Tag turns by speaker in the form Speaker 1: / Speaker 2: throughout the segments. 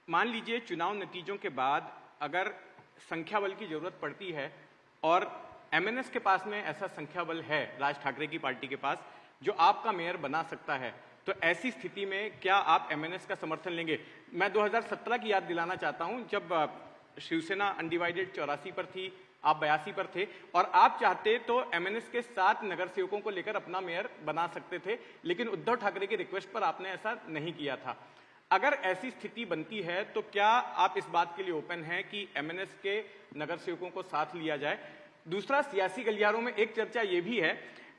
Speaker 1: मान लीजिए चुनाव नतीजों के बाद अगर संख्या बल की जरूरत पड़ती है और एमएनएस के पास में ऐसा संख्या बल है, राज ठाकरे की पार्टी के पास, जो आपका मेयर बना सकता है, तो ऐसी स्थिति में क्या आप एमएनएस का समर्थन लेंगे? मैं 2017 की याद दिलाना चाहता हूं, जब शिवसेना अनडिवाइडेड 84 पर थी, आप 82 पर थे, और आप चाहते तो एमएनएस के 7 नगर सेवकों को लेकर अपना मेयर बना सकते थे, लेकिन उद्धव ठाकरे की रिक्वेस्ट पर आपने ऐसा नहीं किया था। अगर ऐसी स्थिति बनती है तो क्या आप इस बात के लिए ओपन हैं कि एमएनएस के नगर सेवकों को साथ लिया जाए? दूसरा, सियासी गलियारों में एक चर्चा यह भी है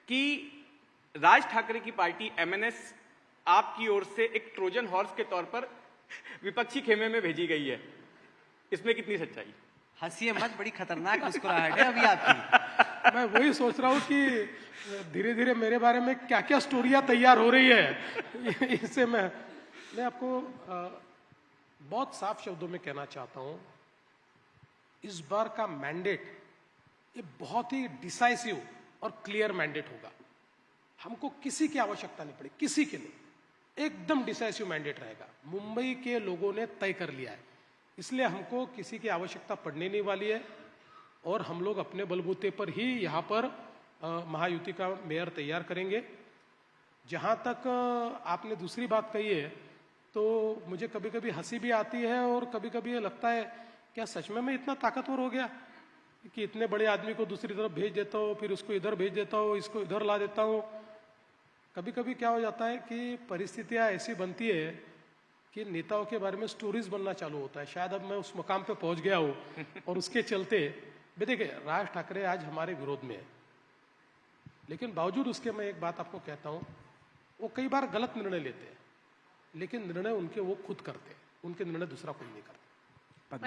Speaker 1: कि राज ठाकरे की पार्टी एमएनएस आपकी ओर से एक ट्रोजन हॉर्स के तौर पर विपक्षी खेमे में भेजी गई है, इसमें कितनी सच्चाई?
Speaker 2: हंसिए मत, बड़ी खतरनाक मुस्कुराहट है अभी आपकी।
Speaker 3: मैं वही सोच रहा हूँ कि धीरे धीरे मेरे बारे में क्या क्या स्टोरियां तैयार हो रही है। इससे मैं आपको बहुत साफ शब्दों में कहना चाहता हूं, इस बार का मैंडेट ये बहुत ही डिसाइसिव और क्लियर मैंडेट होगा। हमको किसी की आवश्यकता नहीं पड़ी, किसी के लिए एकदम डिसाइसिव मैंडेट रहेगा। मुंबई के लोगों ने तय कर लिया है, इसलिए हमको किसी की आवश्यकता पड़ने नहीं वाली है और हम लोग अपने बलबूते पर ही यहाँ पर महायुति का मेयर तैयार करेंगे। जहाँ तक आपने दूसरी बात कही है, तो मुझे कभी कभी हंसी भी आती है और कभी कभी ये लगता है क्या सच में मैं इतना ताकतवर हो गया कि इतने बड़े आदमी को दूसरी तरफ भेज देता हूँ, फिर उसको इधर भेज देता हूँ, इसको इधर ला देता हूँ। कभी कभी क्या हो जाता है कि परिस्थितियाँ ऐसी बनती है कि नेताओं के बारे में स्टोरीज बनना चालू होता है। शायद अब मैं उस मुकाम पे पहुंच गया हूँ और उसके चलते देखिए राज ठाकरे आज हमारे विरोध में है, लेकिन बावजूद उसके मैं एक बात आपको कहता हूँ, वो कई बार गलत निर्णय लेते हैं, लेकिन निर्णय उनके वो खुद करते हैं, उनके निर्णय दूसरा कोई नहीं करता।